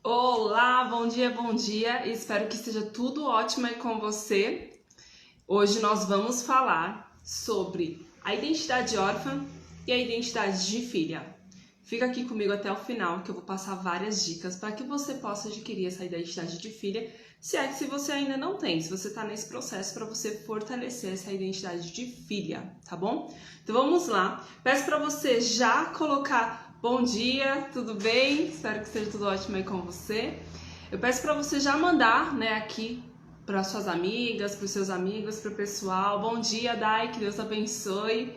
Olá, bom dia, espero que esteja tudo ótimo aí com você. Hoje nós vamos falar sobre a identidade órfã e a identidade de filha. Fica aqui comigo até o final que eu vou passar várias dicas para que você possa adquirir essa identidade de filha, se você ainda não tem, se você está nesse processo para você fortalecer essa identidade de filha, tá bom? Então vamos lá, peço para você já colocar bom dia, tudo bem? Espero que esteja tudo ótimo aí com você. Eu peço para você já mandar, aqui para suas amigas, para os seus amigos, para o pessoal. Bom dia, Dai, que Deus abençoe.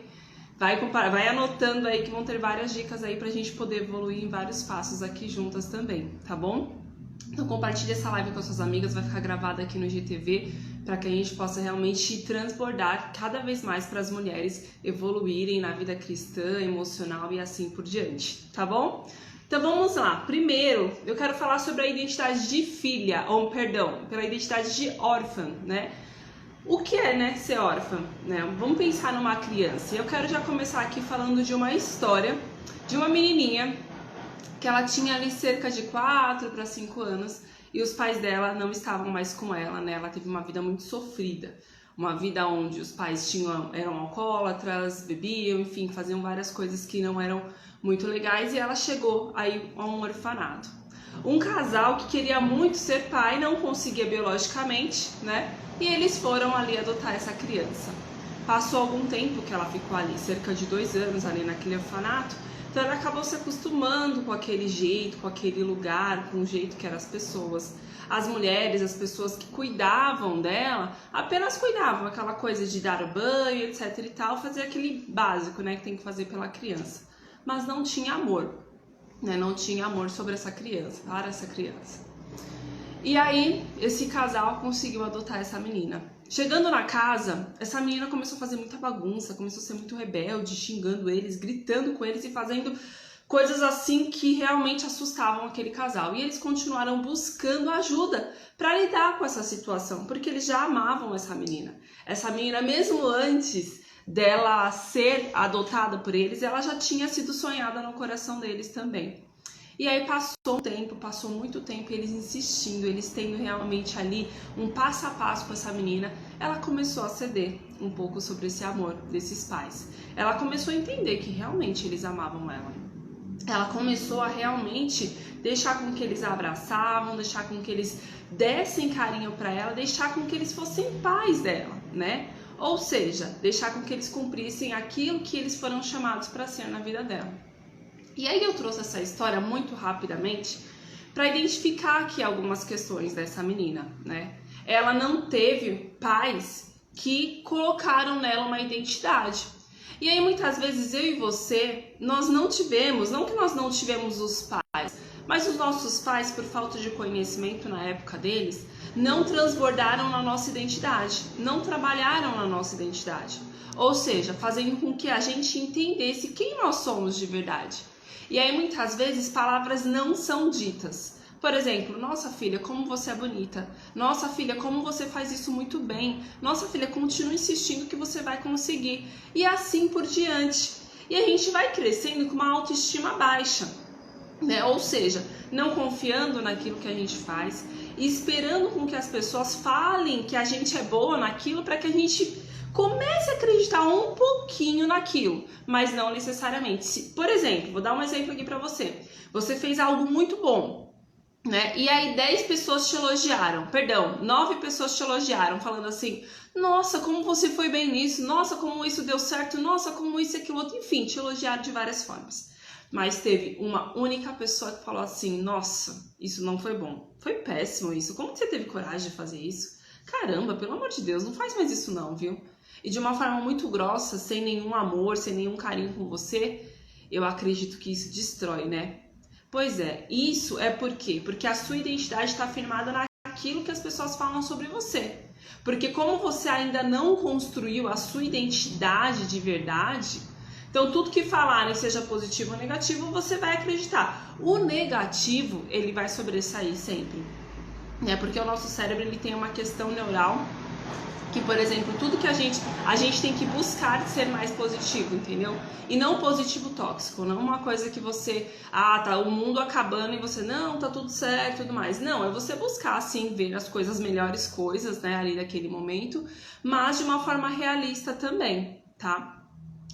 Vai anotando aí que vão ter várias dicas aí pra gente poder evoluir em vários passos aqui juntas também, tá bom? Então compartilhe essa live com as suas amigas, vai ficar gravada aqui no IGTV para que a gente possa realmente transbordar cada vez mais para as mulheres evoluírem na vida cristã, emocional e assim por diante, tá bom? Então vamos lá. Primeiro, eu quero falar sobre a identidade de filha, pela identidade de órfã, né? O que é, ser órfã, né? Vamos pensar numa criança. Eu quero já começar aqui falando de uma história de uma menininha que ela tinha ali cerca de 4 para 5 anos e os pais dela não estavam mais com ela, né? Ela teve uma vida muito sofrida, uma vida onde os pais eram alcoólatras, bebiam, enfim, faziam várias coisas que não eram muito legais e ela chegou aí a um orfanato. Um casal que queria muito ser pai, não conseguia biologicamente, né? E eles foram ali adotar essa criança. Passou algum tempo que ela ficou ali, cerca de 2 anos ali naquele orfanato, então ela acabou se acostumando com aquele jeito, com aquele lugar, com o jeito que eram as pessoas. As mulheres, as pessoas que cuidavam dela, apenas cuidavam, aquela coisa de dar banho, etc e tal, fazer aquele básico, né, que tem que fazer pela criança. Mas não tinha amor, né, não tinha amor sobre essa criança, para essa criança. E aí, esse casal conseguiu adotar essa menina. Chegando na casa, essa menina começou a fazer muita bagunça, começou a ser muito rebelde, xingando eles, gritando com eles e fazendo coisas assim que realmente assustavam aquele casal. E eles continuaram buscando ajuda para lidar com essa situação, porque eles já amavam essa menina. Essa menina, mesmo antes dela ser adotada por eles, ela já tinha sido sonhada no coração deles também. E aí passou muito tempo, eles insistindo, eles tendo realmente ali um passo a passo com essa menina, ela começou a ceder um pouco sobre esse amor desses pais. Ela começou a entender que realmente eles amavam ela. Ela começou a realmente deixar com que eles a abraçavam, deixar com que eles dessem carinho para ela, deixar com que eles fossem pais dela, né? Ou seja, deixar com que eles cumprissem aquilo que eles foram chamados para ser na vida dela. E aí eu trouxe essa história muito rapidamente para identificar aqui algumas questões dessa menina, né? Ela não teve pais que colocaram nela uma identidade. E aí muitas vezes eu e você, nós não tivemos, não que nós não tivemos os pais, mas os nossos pais, por falta de conhecimento na época deles, não transbordaram na nossa identidade, não trabalharam na nossa identidade. Ou seja, fazendo com que a gente entendesse quem nós somos de verdade. E aí muitas vezes palavras não são ditas. Por exemplo, nossa filha, como você é bonita. Nossa filha, como você faz isso muito bem. Nossa filha, continua insistindo que você vai conseguir. E assim por diante. E a gente vai crescendo com uma autoestima baixa, né? Ou seja, não confiando naquilo que a gente faz, e esperando com que as pessoas falem que a gente é boa naquilo para que a gente comece a acreditar um pouquinho naquilo, mas não necessariamente. Por exemplo, vou dar um exemplo aqui pra você. Você fez algo muito bom, né? E aí 10 pessoas te elogiaram, 9 pessoas te elogiaram, falando assim, nossa, como você foi bem nisso, nossa, como isso deu certo, nossa, como isso e aquilo outro, enfim, te elogiaram de várias formas. Mas teve uma única pessoa que falou assim, nossa, isso não foi bom, foi péssimo isso, como você teve coragem de fazer isso? Caramba, pelo amor de Deus, não faz mais isso não, viu? E de uma forma muito grossa, sem nenhum amor, sem nenhum carinho com você, eu acredito que isso destrói, né? Pois é, isso é por quê? Porque a sua identidade está firmada naquilo que as pessoas falam sobre você. Porque como você ainda não construiu a sua identidade de verdade, então tudo que falarem, seja positivo ou negativo, você vai acreditar. O negativo, ele vai sobressair sempre. Porque o nosso cérebro ele tem uma questão neural que, por exemplo, tudo que a gente tem que buscar ser mais positivo, entendeu? E não positivo tóxico, não uma coisa que você, tá o mundo acabando e você, não, tá tudo certo e tudo mais. Não, é você buscar, assim, ver as coisas, melhores coisas, né, ali naquele momento, mas de uma forma realista também, tá?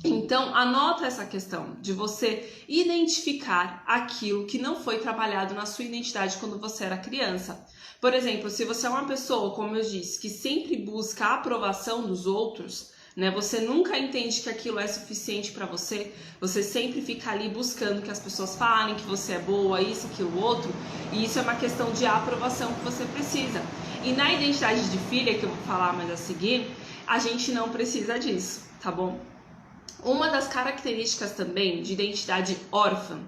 Então, anota essa questão de você identificar aquilo que não foi trabalhado na sua identidade quando você era criança. Por exemplo, se você é uma pessoa, como eu disse, que sempre busca a aprovação dos outros, né? Você nunca entende que aquilo é suficiente para você, você sempre fica ali buscando que as pessoas falem que você é boa, isso, aquilo, outro, e isso é uma questão de aprovação que você precisa. E na identidade de filha, que eu vou falar mais a seguir, a gente não precisa disso, tá bom? Uma das características também de identidade órfã,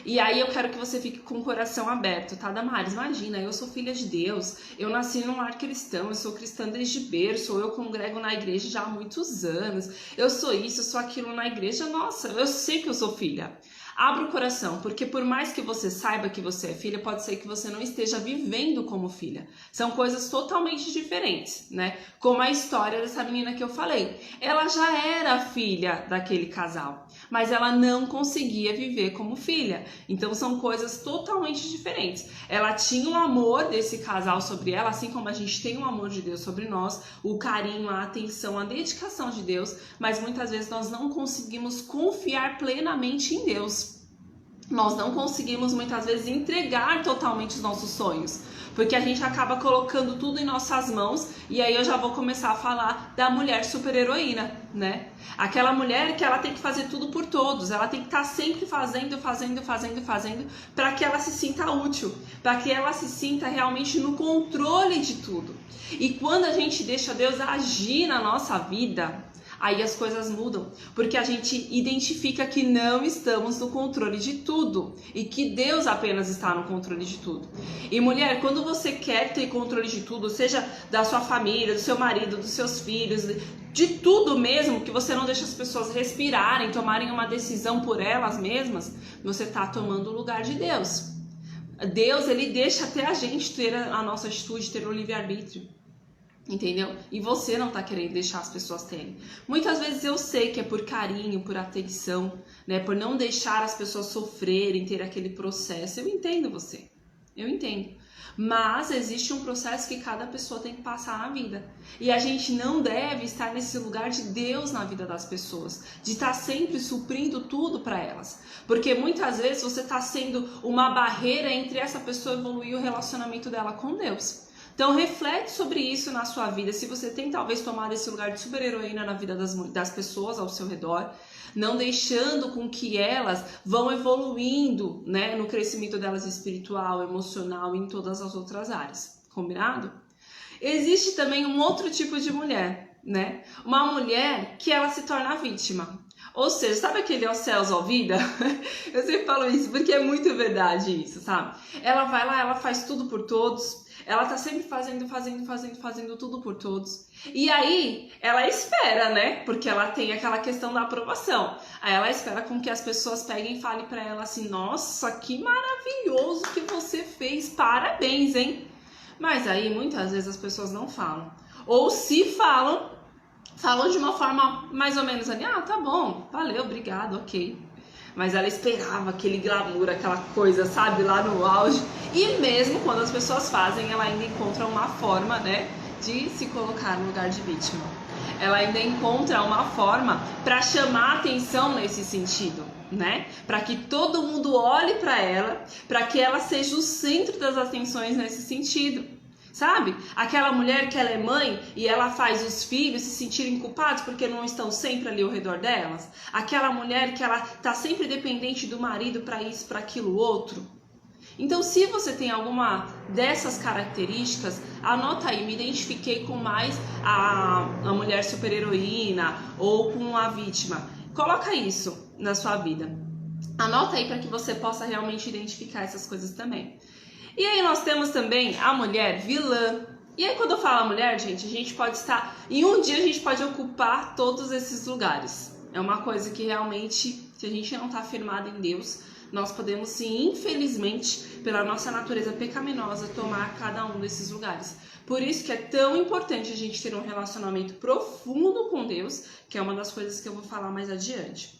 e aí eu quero que você fique com o coração aberto, tá, Damares? Imagina, eu sou filha de Deus, eu nasci num lar cristão, eu sou cristã desde berço, eu congrego na igreja já há muitos anos, eu sou isso, eu sou aquilo na igreja, nossa, eu sei que eu sou filha. Abra o coração, porque por mais que você saiba que você é filha, pode ser que você não esteja vivendo como filha. São coisas totalmente diferentes, né? Como a história dessa menina que eu falei. Ela já era filha daquele casal, mas ela não conseguia viver como filha. Então são coisas totalmente diferentes. Ela tinha o amor desse casal sobre ela, assim como a gente tem o amor de Deus sobre nós, o carinho, a atenção, a dedicação de Deus, mas muitas vezes nós não conseguimos confiar plenamente em Deus. Nós não conseguimos muitas vezes entregar totalmente os nossos sonhos, porque a gente acaba colocando tudo em nossas mãos, e aí eu já vou começar a falar da mulher super-heroína, né? Aquela mulher que ela tem que fazer tudo por todos, ela tem que estar sempre fazendo, para que ela se sinta útil, para que ela se sinta realmente no controle de tudo. E quando a gente deixa Deus agir na nossa vida, aí as coisas mudam, porque a gente identifica que não estamos no controle de tudo e que Deus apenas está no controle de tudo. E mulher, quando você quer ter controle de tudo, seja da sua família, do seu marido, dos seus filhos, de tudo mesmo, que você não deixa as pessoas respirarem, tomarem uma decisão por elas mesmas, você está tomando o lugar de Deus. Deus, ele deixa até a gente ter a nossa atitude, ter o livre-arbítrio. Entendeu? E você não tá querendo deixar as pessoas terem. Muitas vezes eu sei que é por carinho, por atenção, né? Por não deixar as pessoas sofrerem, ter aquele processo. Eu entendo você. Eu entendo. Mas existe um processo que cada pessoa tem que passar na vida. E a gente não deve estar nesse lugar de Deus na vida das pessoas. De estar sempre suprindo tudo para elas. Porque muitas vezes você tá sendo uma barreira entre essa pessoa evoluir o relacionamento dela com Deus. Então reflete sobre isso na sua vida, se você tem talvez tomado esse lugar de super-heroína na vida das pessoas ao seu redor, não deixando com que elas vão evoluindo, né, no crescimento delas espiritual, emocional e em todas as outras áreas, combinado? Existe também um outro tipo de mulher, né? Uma mulher que ela se torna vítima. Ou seja, sabe aquele aos céus, ó vida? Eu sempre falo isso porque é muito verdade isso, sabe? Ela vai lá, ela faz tudo por todos, ela tá sempre fazendo tudo por todos. E aí, ela espera, né? Porque ela tem aquela questão da aprovação. Aí ela espera com que as pessoas peguem e falem pra ela assim, nossa, que maravilhoso que você fez, parabéns, hein? Mas aí, muitas vezes, as pessoas não falam. Ou se falam de uma forma mais ou menos ali, tá bom, valeu, obrigado, ok. Mas ela esperava aquele glamour, aquela coisa, sabe, lá no auge. E mesmo quando as pessoas fazem, ela ainda encontra uma forma, né, de se colocar no lugar de vítima. Ela ainda encontra uma forma para chamar a atenção nesse sentido, né? Para que todo mundo olhe para ela, para que ela seja o centro das atenções nesse sentido. Sabe? Aquela mulher que ela é mãe e ela faz os filhos se sentirem culpados porque não estão sempre ali ao redor delas. Aquela mulher que ela tá sempre dependente do marido para isso, para aquilo, outro. Então, se você tem alguma dessas características, anota aí, me identifiquei com mais a mulher super-heroína ou com a vítima. Coloca isso na sua vida. Anota aí para que você possa realmente identificar essas coisas também. E aí nós temos também a mulher vilã. E aí quando eu falo mulher, gente, a gente pode estar... Em um dia a gente pode ocupar todos esses lugares. É uma coisa que realmente, se a gente não está firmado em Deus, nós podemos sim, infelizmente, pela nossa natureza pecaminosa, tomar cada um desses lugares. Por isso que é tão importante a gente ter um relacionamento profundo com Deus, que é uma das coisas que eu vou falar mais adiante.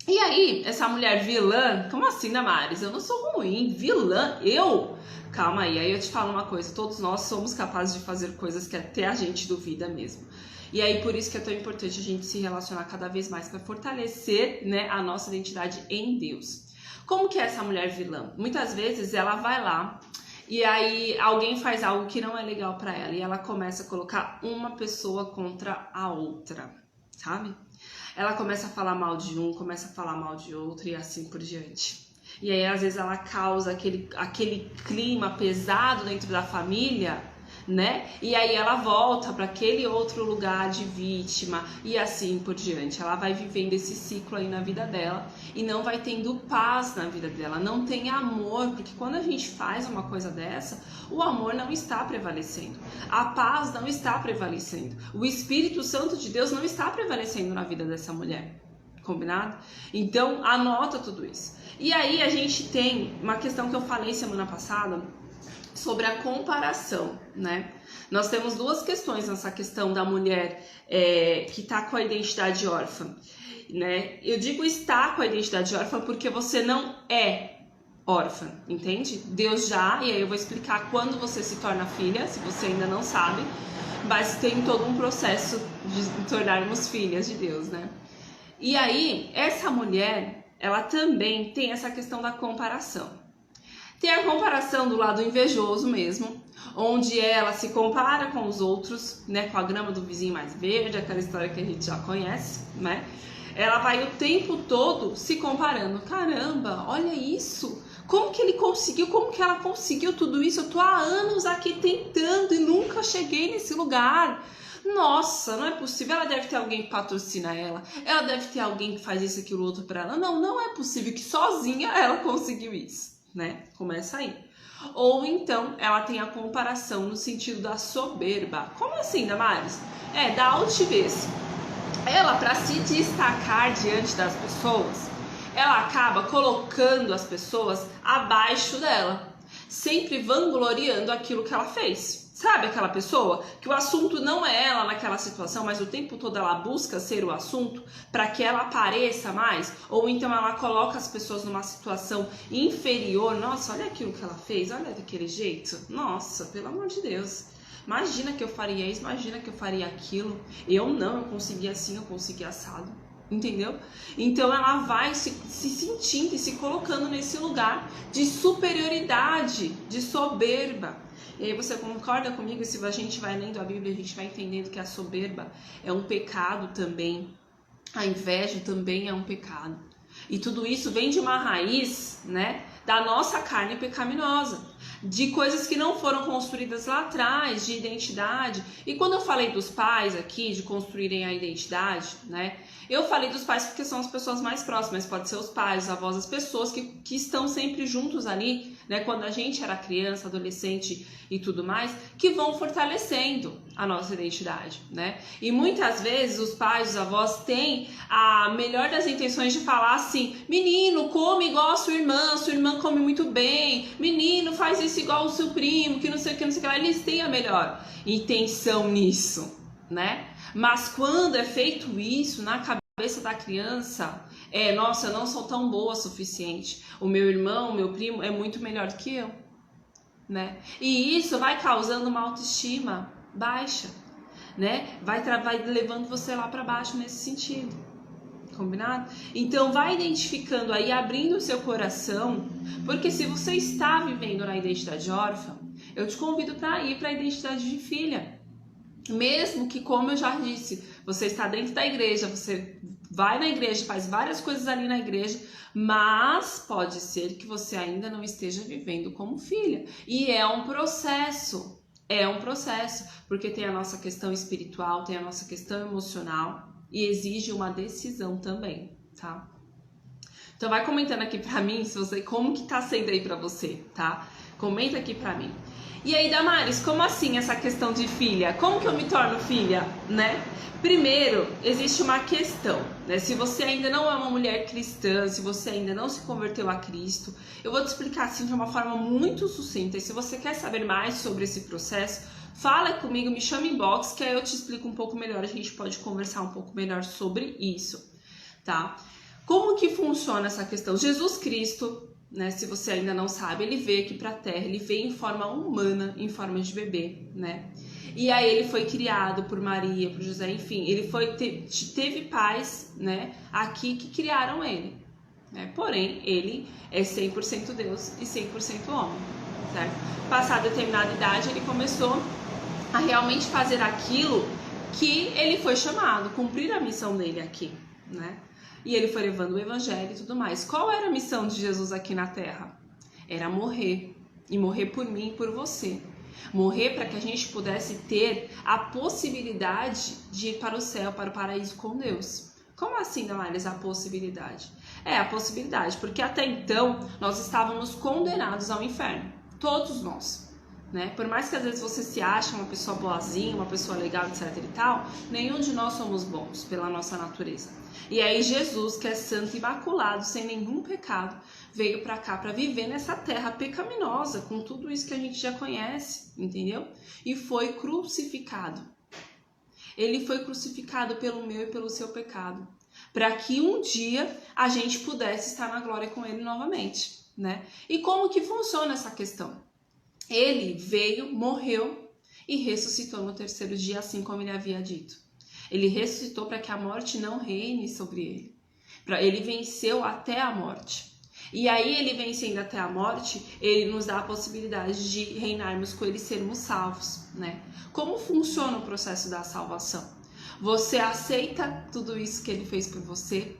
E aí, essa mulher vilã, como assim, Damares? Eu não sou ruim, vilã, eu? Calma aí eu te falo uma coisa, todos nós somos capazes de fazer coisas que até a gente duvida mesmo. E aí, por isso que é tão importante a gente se relacionar cada vez mais para fortalecer, né, a nossa identidade em Deus. Como que é essa mulher vilã? Muitas vezes ela vai lá e aí alguém faz algo que não é legal para ela e ela começa a colocar uma pessoa contra a outra, sabe? Ela começa a falar mal de um, começa a falar mal de outro e assim por diante. E aí, às vezes, ela causa aquele clima pesado dentro da família, né? E aí ela volta para aquele outro lugar de vítima e assim por diante. Ela vai vivendo esse ciclo aí na vida dela e não vai tendo paz na vida dela, não tem amor, porque quando a gente faz uma coisa dessa, o amor não está prevalecendo, a paz não está prevalecendo, o Espírito Santo de Deus não está prevalecendo na vida dessa mulher. Combinado? Então, anota tudo isso. E aí a gente tem uma questão que eu falei semana passada sobre a comparação, né? Nós temos duas questões nessa questão da mulher que está com a identidade órfã, né? Eu digo estar com a identidade órfã porque você não é órfã, entende? Deus já, e aí eu vou explicar quando você se torna filha, se você ainda não sabe, mas tem todo um processo de tornarmos filhas de Deus, né? E aí, essa mulher, ela também tem essa questão da comparação. Tem a comparação do lado invejoso mesmo, onde ela se compara com os outros, né, com a grama do vizinho mais verde, aquela história que a gente já conhece, né? Ela vai o tempo todo se comparando. Caramba, olha isso! Como que ele conseguiu? Como que ela conseguiu tudo isso? Eu tô há anos aqui tentando e nunca cheguei nesse lugar. Nossa, não é possível, ela deve ter alguém que patrocina ela deve ter alguém que faz isso, aquilo, outro pra ela. Não é possível que sozinha ela conseguiu isso, né? Começa aí. Ou então, ela tem a comparação no sentido da soberba. Como assim, Damares? Da altivez. Ela, para se destacar diante das pessoas, ela acaba colocando as pessoas abaixo dela, sempre vangloriando aquilo que ela fez. Sabe aquela pessoa que o assunto não é ela naquela situação, mas o tempo todo ela busca ser o assunto para que ela apareça mais? Ou então ela coloca as pessoas numa situação inferior. Nossa, olha aquilo que ela fez, olha daquele jeito. Nossa, pelo amor de Deus. Imagina que eu faria isso, imagina que eu faria aquilo. Eu consegui assim, eu consegui assado. Entendeu? Então ela vai se sentindo e se colocando nesse lugar de superioridade, de soberba. E aí você concorda comigo? Se a gente vai lendo a Bíblia, a gente vai entendendo que a soberba é um pecado também. A inveja também é um pecado. E tudo isso vem de uma raiz, né, da nossa carne pecaminosa, de coisas que não foram construídas lá atrás, de identidade. E quando eu falei dos pais aqui, de construírem a identidade, né, eu falei dos pais porque são as pessoas mais próximas, pode ser os pais, os avós, as pessoas que estão sempre juntos ali, né, quando a gente era criança, adolescente e tudo mais, que vão fortalecendo a nossa identidade, né? E muitas vezes os pais, os avós têm a melhor das intenções de falar assim: menino, come igual a sua irmã come muito bem, menino, faz isso igual o seu primo, que não sei o que, não sei o que lá. Eles têm a melhor intenção nisso, né? Mas quando é feito isso na cabeça da criança, nossa, eu não sou tão boa o suficiente, o meu irmão, o meu primo é muito melhor do que eu, né? E isso vai causando uma autoestima baixa, né? Vai levando você lá para baixo nesse sentido. Combinado? Então vai identificando aí, abrindo o seu coração, porque se você está vivendo na identidade órfã, eu te convido para ir para a identidade de filha. Mesmo que, como eu já disse, você está dentro da igreja, você vai na igreja, faz várias coisas ali na igreja, mas pode ser que você ainda não esteja vivendo como filha. E é um processo, porque tem a nossa questão espiritual, tem a nossa questão emocional e exige uma decisão também, tá? Então vai comentando aqui pra mim como que tá sendo aí pra você, tá? Comenta aqui pra mim. E aí, Damares, como assim essa questão de filha? Como que eu me torno filha, né? Primeiro, existe uma questão, né? Se você ainda não é uma mulher cristã, se você ainda não se converteu a Cristo, eu vou te explicar assim de uma forma muito sucinta. E se você quer saber mais sobre esse processo, fala comigo, me chama em inbox, que aí eu te explico um pouco melhor, a gente pode conversar um pouco melhor sobre isso, tá? Como que funciona essa questão? Jesus Cristo, né, se você ainda não sabe, ele veio aqui para a Terra, ele veio em forma humana, em forma de bebê, né? E aí ele foi criado por Maria, por José, enfim, ele teve pais, né, aqui que criaram ele, né? Porém, ele é 100% Deus e 100% homem, certo? Passada determinada idade, ele começou a realmente fazer aquilo que ele foi chamado, cumprir a missão dele aqui, né? E ele foi levando o evangelho e tudo mais. Qual era a missão de Jesus aqui na Terra? Era morrer. E morrer por mim e por você. Morrer para que a gente pudesse ter a possibilidade de ir para o céu, para o paraíso com Deus. Como assim, Damares, a possibilidade? É a possibilidade, porque até então nós estávamos condenados ao inferno. Todos nós. Né? Por mais que às vezes você se ache uma pessoa boazinha, uma pessoa legal, etc e tal, nenhum de nós somos bons pela nossa natureza. E aí Jesus, que é santo, imaculado, sem nenhum pecado, veio para cá para viver nessa terra pecaminosa, com tudo isso que a gente já conhece, entendeu? E foi crucificado. Ele foi crucificado pelo meu e pelo seu pecado, para que um dia a gente pudesse estar na glória com ele novamente, né? E como que funciona essa questão? Ele veio, morreu e ressuscitou no terceiro dia, assim como ele havia dito. Ele ressuscitou para que a morte não reine sobre ele. Ele venceu até a morte. E aí, ele vencendo até a morte, ele nos dá a possibilidade de reinarmos com ele e sermos salvos, né? Como funciona o processo da salvação? Você aceita tudo isso que ele fez por você?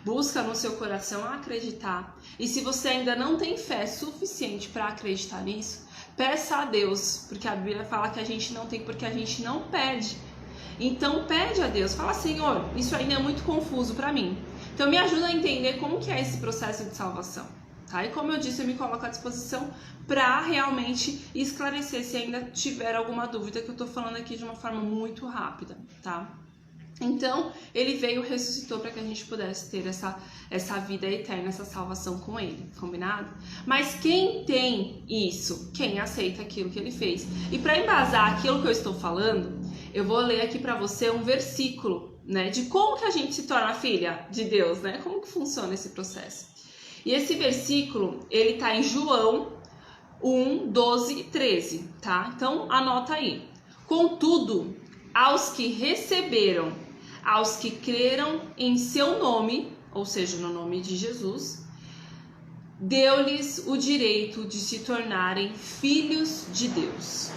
Busca no seu coração acreditar. E se você ainda não tem fé suficiente para acreditar nisso, peça a Deus, porque a Bíblia fala que a gente não tem porque a gente não pede. Então pede a Deus, fala: Senhor, isso ainda é muito confuso para mim. Então me ajuda a entender como que é esse processo de salvação, tá? E como eu disse, eu me coloco à disposição para realmente esclarecer se ainda tiver alguma dúvida, que eu tô falando aqui de uma forma muito rápida, tá? Então, ele veio e ressuscitou para que a gente pudesse ter essa vida eterna, essa salvação com ele, combinado? Mas quem tem isso? Quem aceita aquilo que ele fez. E para embasar aquilo que eu estou falando, eu vou ler aqui para você um versículo, né, de como que a gente se torna filha de Deus, né? Como que funciona esse processo. E esse versículo, ele tá em João 1, 12 e 13, tá? Então, anota aí. Contudo, aos que receberam, aos que creram em seu nome, ou seja, no nome de Jesus, deu-lhes o direito de se tornarem filhos de Deus.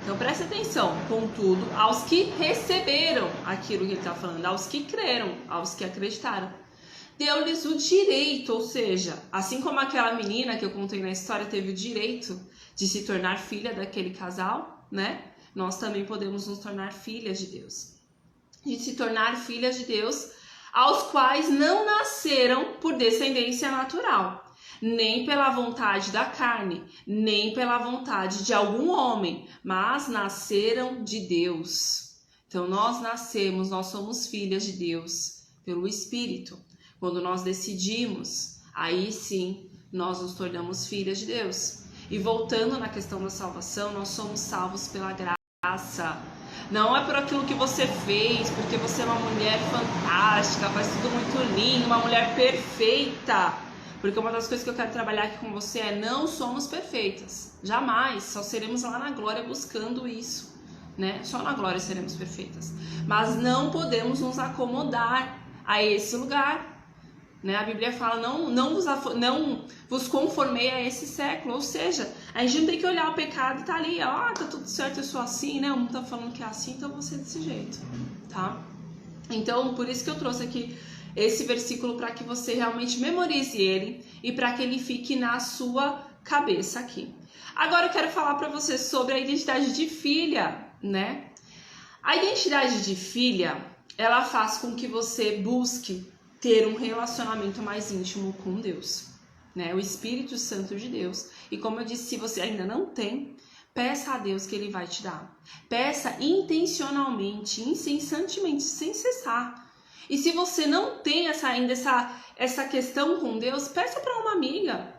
Então presta atenção, contudo, aos que receberam aquilo que ele está falando, aos que creram, aos que acreditaram, deu-lhes o direito, ou seja, assim como aquela menina que eu contei na história teve o direito de se tornar filha daquele casal, né? Nós também podemos nos tornar filhas de Deus. De se tornar filhas de Deus, aos quais não nasceram por descendência natural, nem pela vontade da carne, nem pela vontade de algum homem, mas nasceram de Deus. Então nós nascemos, nós somos filhas de Deus pelo Espírito. Quando nós decidimos, aí sim nós nos tornamos filhas de Deus. E voltando na questão da salvação, nós somos salvos pela graça. Não é por aquilo que você fez, porque você é uma mulher fantástica, faz tudo muito lindo, uma mulher perfeita. Porque uma das coisas que eu quero trabalhar aqui com você é: não somos perfeitas. Jamais, só seremos lá na glória buscando isso, né? Só na glória seremos perfeitas. Mas não podemos nos acomodar a esse lugar. Né? A Bíblia fala: não vos conformei a esse século. Ou seja, a gente não tem que olhar o pecado e tá ali, ó, tá tudo certo, eu sou assim, né? O mundo tá falando que é assim, então eu vou ser desse jeito, tá? Então, por isso que eu trouxe aqui esse versículo, para que você realmente memorize ele e para que ele fique na sua cabeça aqui. Agora eu quero falar para você sobre a identidade de filha, né? A identidade de filha, ela faz com que você busque ter um relacionamento mais íntimo com Deus, né? O Espírito Santo de Deus. E como eu disse, se você ainda não tem, Peça a Deus que Ele vai te dar. Peça intencionalmente, incessantemente, sem cessar. E se você não tem ainda essa questão com Deus, peça para uma amiga.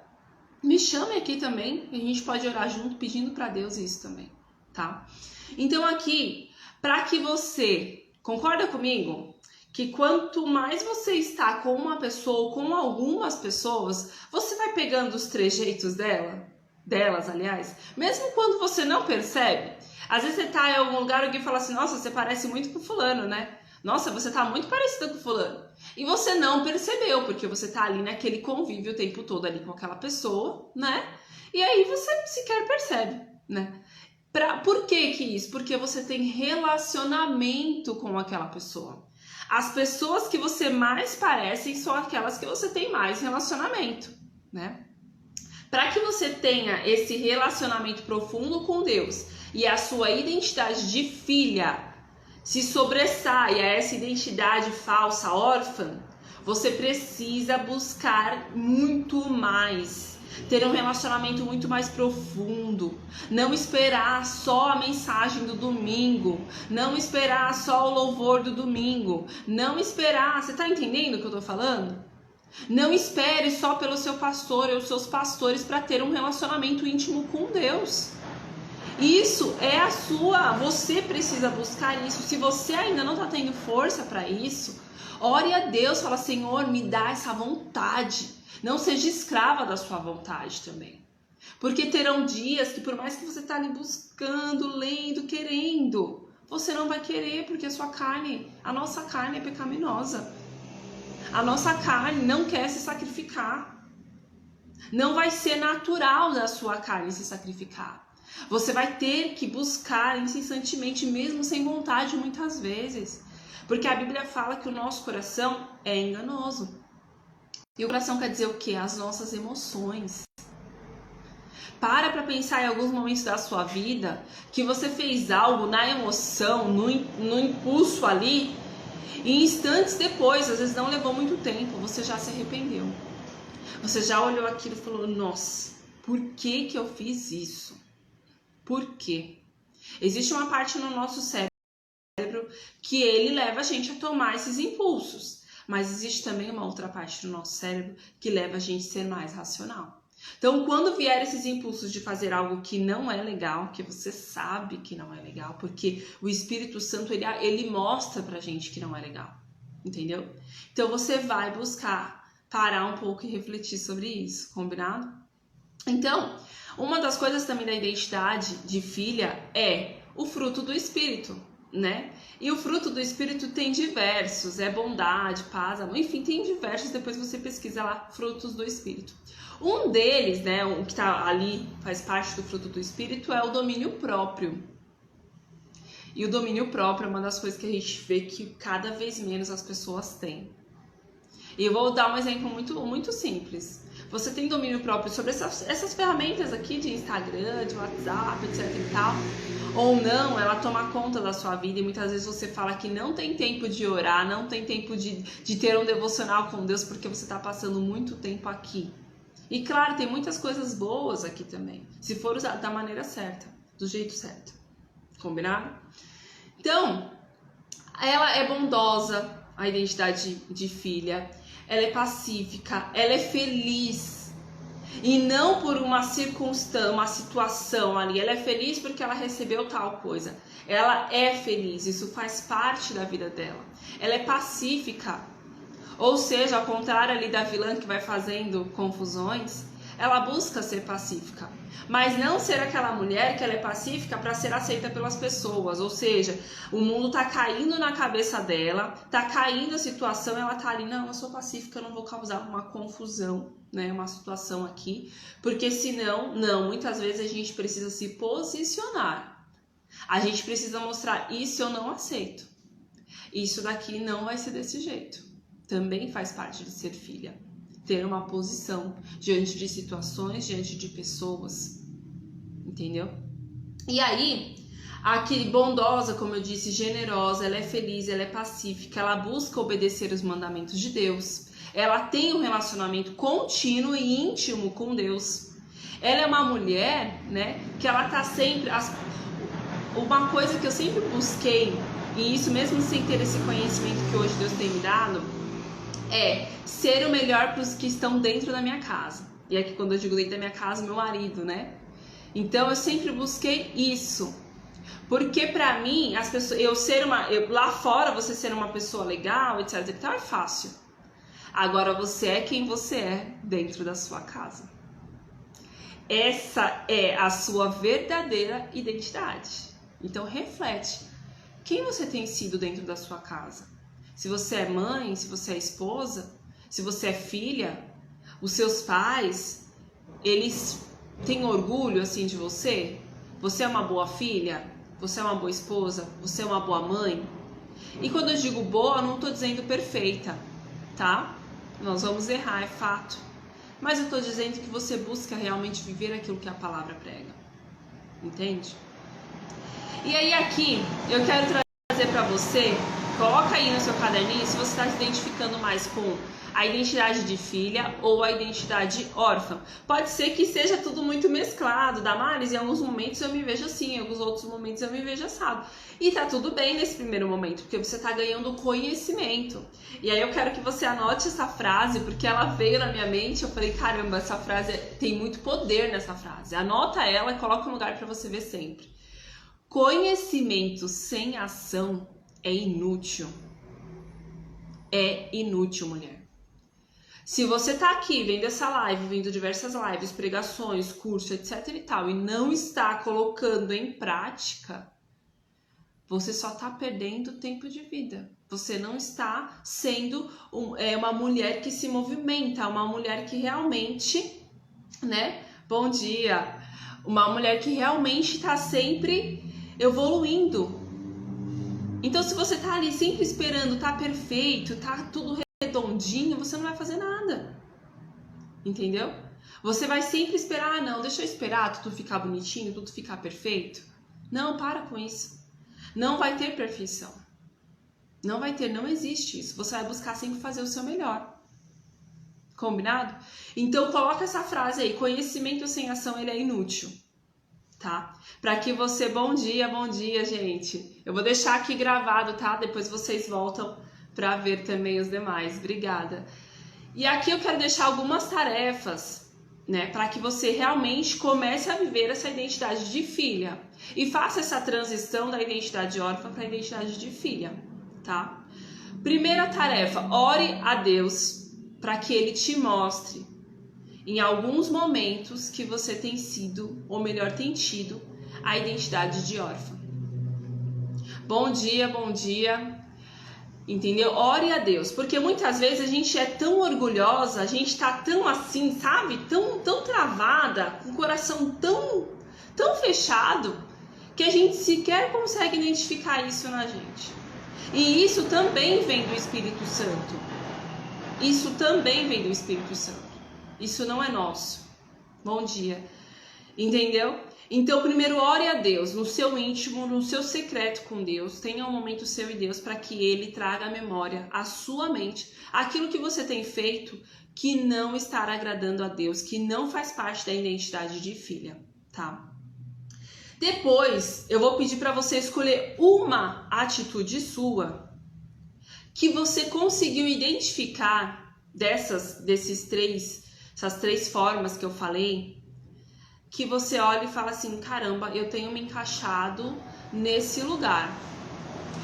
Me chame aqui também, a gente pode orar junto pedindo para Deus isso também, tá? Então aqui, para que você, concorda comigo? Que quanto mais você está com uma pessoa ou com algumas pessoas, você vai pegando os trejeitos delas, aliás, mesmo quando você não percebe. Às vezes você tá em algum lugar e alguém fala assim, nossa, você parece muito com fulano, né? Nossa, você tá muito parecida com fulano. E você não percebeu, porque você tá ali naquele convívio o tempo todo ali com aquela pessoa, né? E aí você sequer percebe, né? Por que isso? Porque você tem relacionamento com aquela pessoa. As pessoas que você mais parecem são aquelas que você tem mais relacionamento, né? Para que você tenha esse relacionamento profundo com Deus e a sua identidade de filha se sobressaia a essa identidade falsa, órfã, você precisa buscar muito mais, ter um relacionamento muito mais profundo, não esperar só a mensagem do domingo, não esperar só o louvor do domingo, não esperar, você tá entendendo o que eu tô falando? Não espere só pelo seu pastor ou os seus pastores para ter um relacionamento íntimo com Deus. Isso é você precisa buscar isso. Se você ainda não está tendo força para isso, ore a Deus, fala, Senhor, me dá essa vontade. Não seja escrava da sua vontade também. Porque terão dias que por mais que você está ali buscando, lendo, querendo, você não vai querer, porque a nossa carne é pecaminosa. A nossa carne não quer se sacrificar. Não vai ser natural da sua carne se sacrificar. Você vai ter que buscar incessantemente, mesmo sem vontade, muitas vezes. Porque a Bíblia fala que o nosso coração é enganoso. E o coração quer dizer o quê? As nossas emoções. Para pensar em alguns momentos da sua vida que você fez algo na emoção, no impulso ali, e instantes depois, às vezes não levou muito tempo, você já se arrependeu. Você já olhou aquilo e falou, nossa, por que eu fiz isso? Por quê? Existe uma parte no nosso cérebro que ele leva a gente a tomar esses impulsos. Mas existe também uma outra parte do nosso cérebro que leva a gente a ser mais racional. Então, quando vier esses impulsos de fazer algo que não é legal, que você sabe que não é legal, porque o Espírito Santo, ele mostra pra gente que não é legal, entendeu? Então, você vai buscar parar um pouco e refletir sobre isso, combinado? Então, uma das coisas também da identidade de filha é o fruto do Espírito, né? E o fruto do Espírito tem diversos, é bondade, paz, amor, enfim, tem diversos, depois você pesquisa lá, frutos do Espírito. Um deles, né, o que tá ali, faz parte do fruto do Espírito, é o domínio próprio. E o domínio próprio é uma das coisas que a gente vê que cada vez menos as pessoas têm. E eu vou dar um exemplo muito simples. Você tem domínio próprio sobre essas ferramentas aqui de Instagram, de WhatsApp, etc e tal, ou não, ela toma conta da sua vida e muitas vezes você fala que não tem tempo de orar, não tem tempo de ter um devocional com Deus porque você está passando muito tempo aqui. E claro, tem muitas coisas boas aqui também, se for usado da maneira certa, do jeito certo. Combinado? Então, ela é bondosa, a identidade de filha, ela é pacífica, ela é feliz. E não por uma circunstância, uma situação ali. Ela é feliz porque ela recebeu tal coisa. Ela é feliz, isso faz parte da vida dela. Ela é pacífica. Ou seja, ao contrário ali da vilã que vai fazendo confusões, ela busca ser pacífica. Mas não ser aquela mulher que ela é pacífica para ser aceita pelas pessoas. Ou seja, o mundo tá caindo na cabeça dela, tá caindo a situação, ela tá ali, não, eu sou pacífica, eu não vou causar uma confusão, né, uma situação aqui. Porque senão, não, muitas vezes a gente precisa se posicionar. A gente precisa mostrar, isso eu não aceito. Isso daqui não vai ser desse jeito. Também faz parte de ser filha. Ter uma posição diante de situações, diante de pessoas. Entendeu? E aí, aqui bondosa, como eu disse, generosa, ela é feliz, ela é pacífica, ela busca obedecer os mandamentos de Deus. Ela tem um relacionamento contínuo e íntimo com Deus. Ela é uma mulher, né, que ela tá sempre... Uma coisa que eu sempre busquei, e isso mesmo sem ter esse conhecimento que hoje Deus tem me dado, é ser o melhor para os que estão dentro da minha casa. E aqui quando eu digo dentro da minha casa, meu marido, né? Então eu sempre busquei isso. Porque pra mim, as pessoas, lá fora você ser uma pessoa legal, etc e tal, é fácil. Agora você é quem você é dentro da sua casa. Essa é a sua verdadeira identidade. Então reflete. Quem você tem sido dentro da sua casa? Se você é mãe, se você é esposa, se você é filha, os seus pais, eles têm orgulho assim de você? Você é uma boa filha? Você é uma boa esposa? Você é uma boa mãe? E quando eu digo boa, eu não estou dizendo perfeita, tá? Nós vamos errar, é fato. Mas eu estou dizendo que você busca realmente viver aquilo que a palavra prega. Entende? E aí aqui, eu quero trazer para você, coloca aí no seu caderninho se você está se identificando mais com a identidade de filha ou a identidade órfã. Pode ser que seja tudo muito mesclado, Damares, em alguns momentos eu me vejo assim, em alguns outros momentos eu me vejo assado. E tá tudo bem nesse primeiro momento, porque você tá ganhando conhecimento. E aí eu quero que você anote essa frase, porque ela veio na minha mente, eu falei, caramba, essa frase tem muito poder nessa frase. Anota ela e coloca um lugar para você ver sempre. Conhecimento sem ação é inútil. É inútil, mulher. Se você tá aqui vendo essa live, vendo diversas lives, pregações, curso, etc e tal, e não está colocando em prática, você só tá perdendo tempo de vida. Você não está sendo uma mulher que se movimenta, uma mulher que realmente, né? Bom dia! Uma mulher que realmente está sempre evoluindo. Então, se você tá ali sempre esperando, tá perfeito, tá tudo redondinho, você não vai fazer nada. Entendeu? Você vai sempre esperar, não, deixa eu esperar tudo ficar bonitinho, tudo ficar perfeito. Não, para com isso. Não vai ter perfeição. Não vai ter, não existe isso. Você vai buscar sempre fazer o seu melhor. Combinado? Então, coloca essa frase aí, conhecimento sem ação, ele é inútil. Tá? Para que você, bom dia, gente. Eu vou deixar aqui gravado, tá? Depois vocês voltam para ver também os demais. Obrigada. E aqui eu quero deixar algumas tarefas, né, para que você realmente comece a viver essa identidade de filha e faça essa transição da identidade órfã para a identidade de filha, tá? Primeira tarefa, ore a Deus para que Ele te mostre em alguns momentos que você tem sido, ou melhor, tem tido, a identidade de órfã. Bom dia. Entendeu? Ore a Deus, porque muitas vezes a gente é tão orgulhosa, a gente tá tão assim, sabe? Tão travada, com o coração tão fechado, que a gente sequer consegue identificar isso na gente. E isso também vem do Espírito Santo. Isso também vem do Espírito Santo. Isso não é nosso. Bom dia. Entendeu? Então, primeiro, ore a Deus, no seu íntimo, no seu secreto com Deus. Tenha um momento seu e Deus para que Ele traga à memória, à sua mente, aquilo que você tem feito que não está agradando a Deus, que não faz parte da identidade de filha, tá? Depois, eu vou pedir para você escolher uma atitude sua que você conseguiu identificar essas três formas que eu falei, que você olha e fala assim, caramba, eu tenho me encaixado nesse lugar.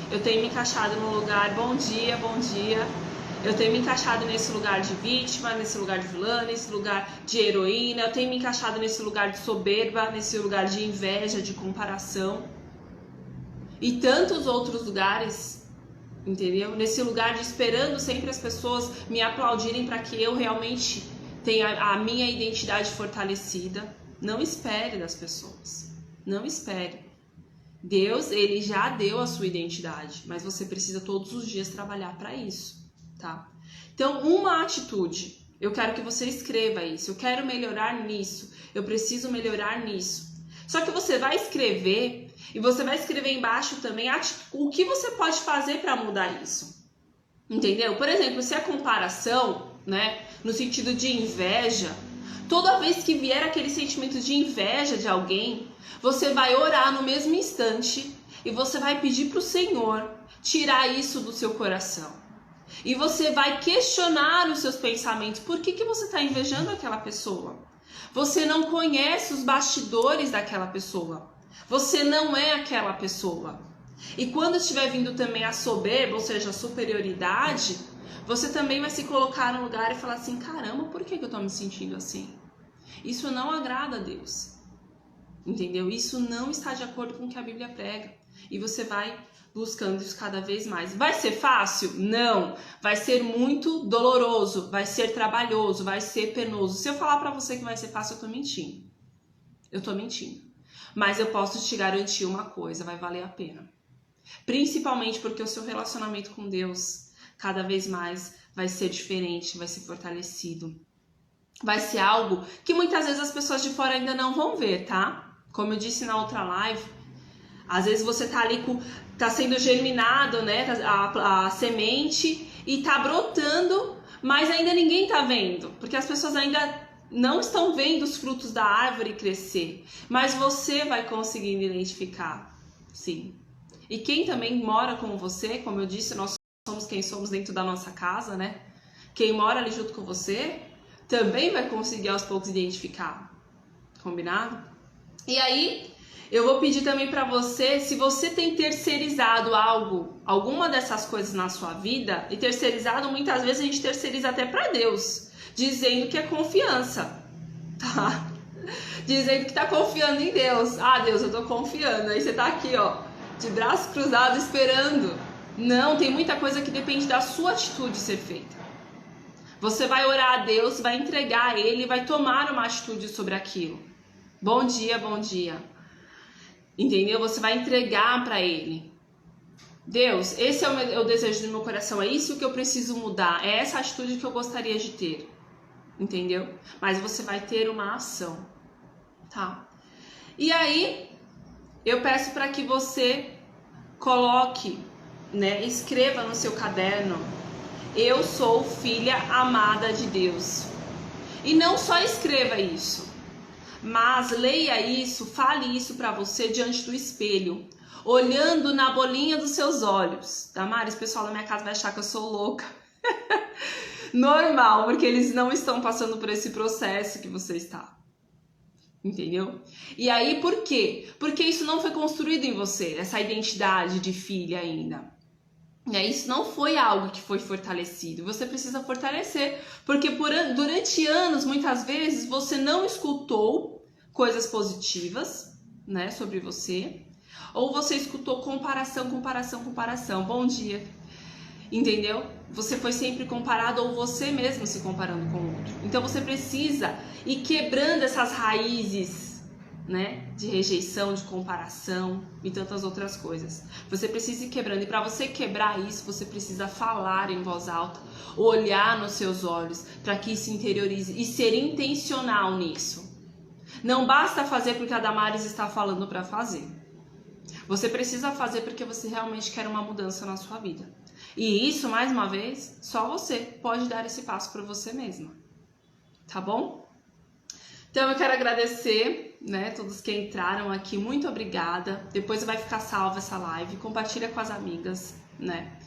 Eu tenho me encaixado no lugar, bom dia. Eu tenho me encaixado nesse lugar de vítima, nesse lugar de vilã, nesse lugar de heroína. Eu tenho me encaixado nesse lugar de soberba, nesse lugar de inveja, de comparação. E tantos outros lugares, entendeu? Nesse lugar de esperando sempre as pessoas me aplaudirem para que eu realmente tenha a minha identidade fortalecida. Não espere das pessoas. Não espere. Deus, Ele já deu a sua identidade, mas você precisa todos os dias trabalhar para isso, tá? Então, uma atitude. Eu quero que você escreva isso. Eu quero melhorar nisso. Eu preciso melhorar nisso. Só que você vai escrever e você vai escrever embaixo também o que você pode fazer para mudar isso. Entendeu? Por exemplo, se é comparação, né, no sentido de inveja, Toda vez que vier aquele sentimento de inveja de alguém, você vai orar no mesmo instante e você vai pedir para o Senhor tirar isso do seu coração. E você vai questionar os seus pensamentos. Por que você está invejando aquela pessoa? Você não conhece os bastidores daquela pessoa. Você não é aquela pessoa. E quando estiver vindo também a soberba, ou seja, a superioridade, você também vai se colocar no lugar e falar assim, caramba, por que eu estou me sentindo assim? Isso não agrada a Deus. Entendeu? Isso não está de acordo com o que a Bíblia prega. E você vai buscando isso cada vez mais. Vai ser fácil? Não. Vai ser muito doloroso, vai ser trabalhoso, vai ser penoso. Se eu falar pra você que vai ser fácil, eu tô mentindo. Eu tô mentindo. Mas eu posso te garantir uma coisa, vai valer a pena. Principalmente porque o seu relacionamento com Deus cada vez mais vai ser diferente, vai ser fortalecido. Vai ser algo que muitas vezes as pessoas de fora ainda não vão ver, tá? Como eu disse na outra live, às vezes você tá ali tá sendo germinado, né, a semente e tá brotando, mas ainda ninguém tá vendo, porque as pessoas ainda não estão vendo os frutos da árvore crescer, mas você vai conseguindo identificar, sim. E quem também mora com você, como eu disse, nós somos quem somos dentro da nossa casa, né? Quem mora ali junto com você também vai conseguir aos poucos identificar, combinado? E aí, eu vou pedir também para você, se você tem terceirizado alguma dessas coisas na sua vida, e terceirizado, muitas vezes a gente terceiriza até para Deus, dizendo que é confiança, tá? Dizendo que tá confiando em Deus. Ah, Deus, eu tô confiando. Aí você tá aqui, ó, de braço cruzado, esperando. Não, tem muita coisa que depende da sua atitude ser feita. Você vai orar a Deus, vai entregar a Ele, vai tomar uma atitude sobre aquilo. Bom dia, bom dia. Entendeu? Você vai entregar para Ele. Deus, esse é o desejo do meu coração, é isso que eu preciso mudar, é essa atitude que eu gostaria de ter. Entendeu? Mas você vai ter uma ação, tá? E aí, eu peço para que você coloque, né, escreva no seu caderno, eu sou filha amada de Deus. E não só escreva isso, mas leia isso, fale isso para você diante do espelho, olhando na bolinha dos seus olhos. Damares, o pessoal da minha casa vai achar que eu sou louca. Normal, porque eles não estão passando por esse processo que você está. Entendeu? E aí, por quê? Porque isso não foi construído em você, essa identidade de filha ainda. E aí, isso não foi algo que foi fortalecido. Você precisa fortalecer, porque durante anos, muitas vezes, você não escutou coisas positivas, né, sobre você, ou você escutou comparação. Bom dia. Entendeu? Você foi sempre comparado, ou você mesmo se comparando com o outro. Então você precisa ir quebrando essas raízes, né, de rejeição, de comparação e tantas outras coisas. Você precisa ir quebrando, e para você quebrar isso, você precisa falar em voz alta, olhar nos seus olhos, para que se interiorize e ser intencional nisso. Não basta fazer porque a Damares está falando para fazer. Você precisa fazer porque você realmente quer uma mudança na sua vida. E isso, mais uma vez, só você pode dar esse passo para você mesma. Tá bom? Então eu quero agradecer, né, todos que entraram aqui. Muito obrigada. Depois vai ficar salva essa live. Compartilha com as amigas, né?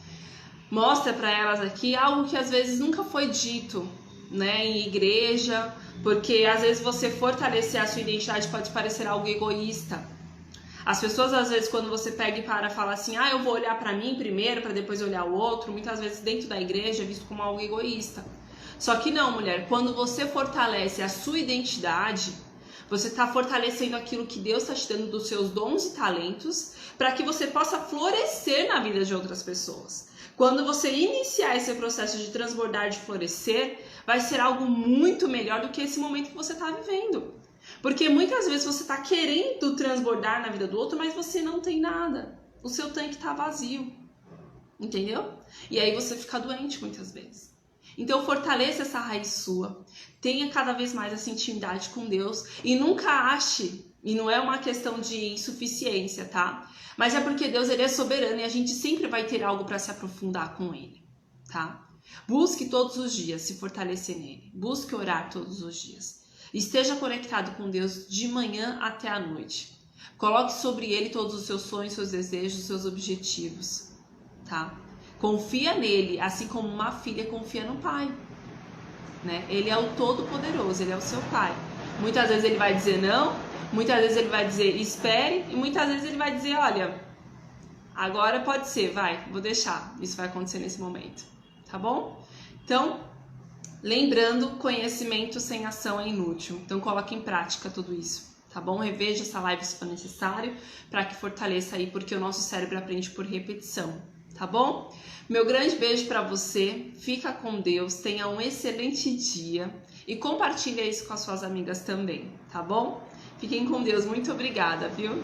Mostra para elas aqui algo que às vezes nunca foi dito, né, em igreja, porque às vezes você fortalecer a sua identidade pode parecer algo egoísta. As pessoas, às vezes, quando você pega e fala assim, eu vou olhar pra mim primeiro, pra depois olhar o outro, muitas vezes dentro da igreja é visto como algo egoísta. Só que não, mulher, quando você fortalece a sua identidade, você está fortalecendo aquilo que Deus está te dando dos seus dons e talentos, para que você possa florescer na vida de outras pessoas. Quando você iniciar esse processo de transbordar, de florescer, vai ser algo muito melhor do que esse momento que você está vivendo. Porque muitas vezes você está querendo transbordar na vida do outro, mas você não tem nada. O seu tanque está vazio. Entendeu? E aí você fica doente muitas vezes. Então fortaleça essa raiz sua. Tenha cada vez mais essa intimidade com Deus. E nunca ache, e não é uma questão de insuficiência, tá? Mas é porque Deus, ele é soberano e a gente sempre vai ter algo para se aprofundar com ele, tá? Busque todos os dias se fortalecer nele. Busque orar todos os dias. Esteja conectado com Deus de manhã até a noite. Coloque sobre Ele todos os seus sonhos, seus desejos, seus objetivos, tá? Confia nele, assim como uma filha confia no pai, né? Ele é o Todo-Poderoso, ele é o seu pai. Muitas vezes ele vai dizer não, muitas vezes ele vai dizer espere, e muitas vezes ele vai dizer, olha, agora pode ser, vou deixar, isso vai acontecer nesse momento, tá bom? Então, lembrando, conhecimento sem ação é inútil, então coloque em prática tudo isso, tá bom? Reveja essa live se for necessário, para que fortaleça aí, porque o nosso cérebro aprende por repetição, tá bom? Meu grande beijo para você, fica com Deus, tenha um excelente dia e compartilha isso com as suas amigas também, tá bom? Fiquem com Deus, muito obrigada, viu?